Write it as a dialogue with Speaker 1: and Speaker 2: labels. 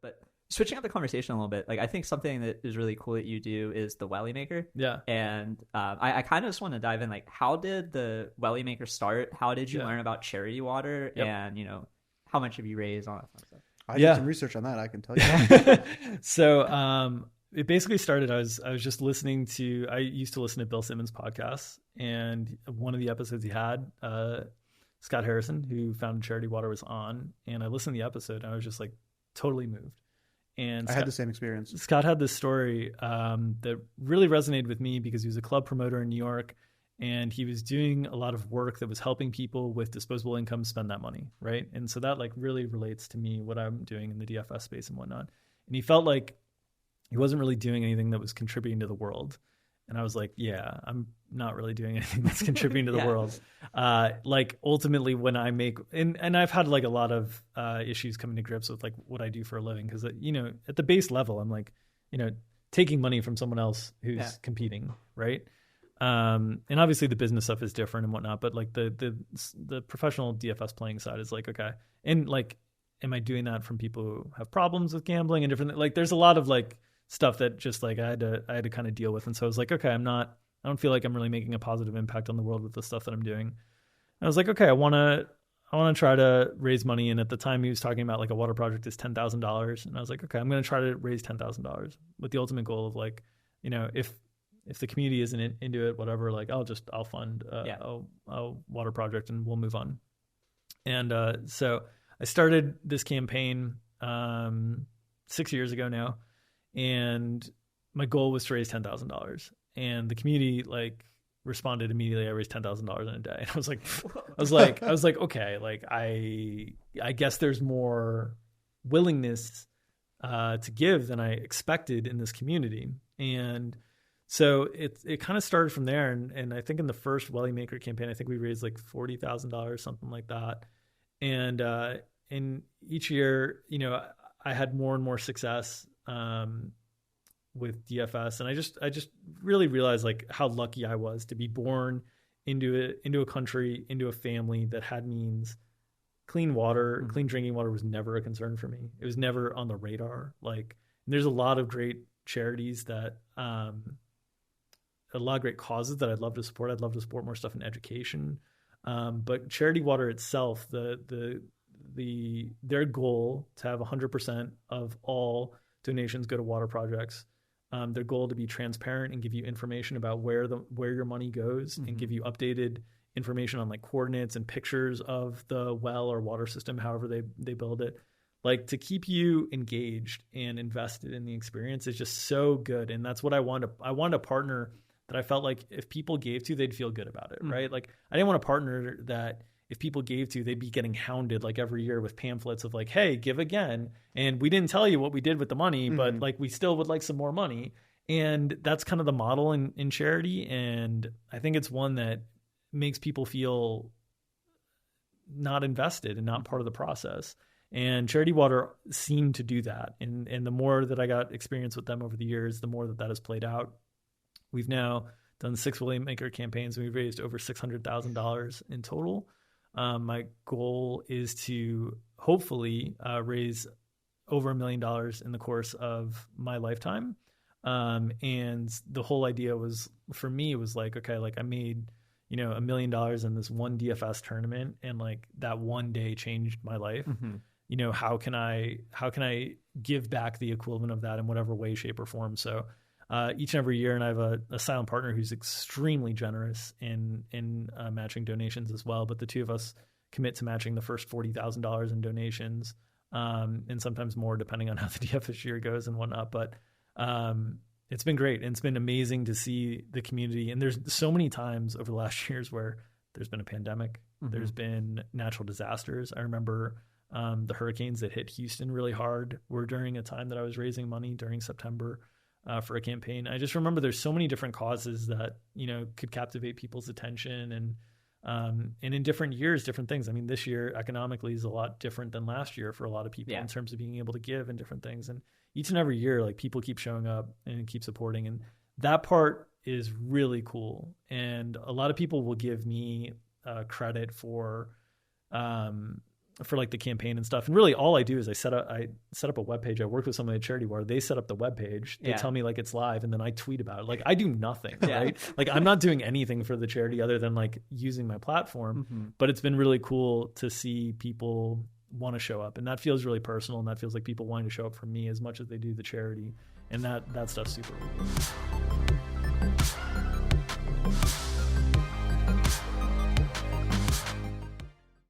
Speaker 1: But switching up the conversation a little bit, like I think something that is really cool that you do is the Welly-Maker.
Speaker 2: Yeah.
Speaker 1: And I kind of just want to dive in, like, how did the Welly-Maker start? How did you learn about Charitywater?
Speaker 2: Yep.
Speaker 1: And, you know, how much have you raised on that stuff?
Speaker 3: I did some research on that, I can tell you.
Speaker 2: So it basically started, I was just listening to, I used to listen to Bill Simmons' podcasts, and one of the episodes he had, Scott Harrison, who founded Charitywater, was on, and I listened to the episode and I was just like totally moved. And
Speaker 3: I had the same experience.
Speaker 2: Scott had this story that really resonated with me because he was a club promoter in New York, and he was doing a lot of work that was helping people with disposable income spend that money, right? And so that like really relates to me, what I'm doing in the DFS space and whatnot. And he felt like he wasn't really doing anything that was contributing to the world. And I was like, yeah, I'm not really doing anything that's contributing to the world. Like ultimately when I make, and I've had like a lot of issues coming to grips with like what I do for a living. Cause you know, at the base level, I'm like, you know, taking money from someone else who's competing. Right. And obviously the business stuff is different and whatnot, but like the professional DFS playing side is like, okay. And like, am I doing that from people who have problems with gambling and different, like there's a lot of like stuff that just like I had to kind of deal with. And so I was like, okay, I don't feel like I'm really making a positive impact on the world with the stuff that I'm doing. And I was like, okay, I want to try to raise money. And at the time he was talking about like a water project is $10,000. And I was like, okay, I'm going to try to raise $10,000 with the ultimate goal of like, you know, if the community isn't into it, whatever, like I'll fund a water project and we'll move on. And so I started this campaign 6 years ago now. And my goal was to raise $10,000, and the community like responded immediately. I raised $10,000 in a day. And I was like, okay, like I guess there's more willingness to give than I expected in this community. And so it kind of started from there. And I think in the first Welly-Maker campaign, I think we raised like $40,000, something like that. And in each year, you know, I had more and more success with DFS. And I just really realized like how lucky I was to be born into a country, into a family that had means. Clean water, clean drinking water was never a concern for me. It was never on the radar. Like, there's a lot of great charities that, a lot of great causes that I'd love to support. I'd love to support more stuff in education. But Charitywater itself, their goal to have 100% of all donations go to water projects. Their goal to be transparent and give you information about where your money goes, and give you updated information on like coordinates and pictures of the well or water system, however they build it. Like, to keep you engaged and invested in the experience is just so good. And that's what I wanted. I wanted a partner that I felt like if people gave to, they'd feel good about it, right? Like, I didn't want a partner that if people gave to, they'd be getting hounded like every year with pamphlets of like, hey, give again. And we didn't tell you what we did with the money, but like we still would like some more money. And that's kind of the model in charity. And I think it's one that makes people feel not invested and not part of the process. And Charitywater seemed to do that. And the more that I got experience with them over the years, the more that has played out. We've now done 6 Welly-Maker campaigns, and we've raised over $600,000 in total. My goal is to hopefully raise over $1 million in the course of my lifetime. And the whole idea was, for me, it was like, okay, like I made, you know, $1 million in this one DFS tournament, and like that one day changed my life. You know, how can I give back the equivalent of that in whatever way, shape, or form? So each and every year, and I have a silent partner who's extremely generous in matching donations as well. But the two of us commit to matching the first $40,000 in donations, and sometimes more depending on how the DFS year goes and whatnot. But it's been great, and it's been amazing to see the community. And there's so many times over the last years where there's been a pandemic, there's been natural disasters. I remember the hurricanes that hit Houston really hard were during a time that I was raising money during September. For a campaign. I just remember there's so many different causes that, you know, could captivate people's attention, and in different years, different things. I mean, this year economically is a lot different than last year for a lot of people in terms of being able to give and different things. And each and every year, like, people keep showing up and keep supporting. And that part is really cool. And a lot of people will give me credit for for like the campaign and stuff. And really all I do is I set up a web page. I worked with somebody at Charitywater. They set up the web page. They tell me like it's live, and then I tweet about it. Like I do nothing, right? Like I'm not doing anything for the charity other than like using my platform. But it's been really cool to see people want to show up, and that feels really personal, and that feels like people wanting to show up for me as much as they do the charity, and that stuff's super cool.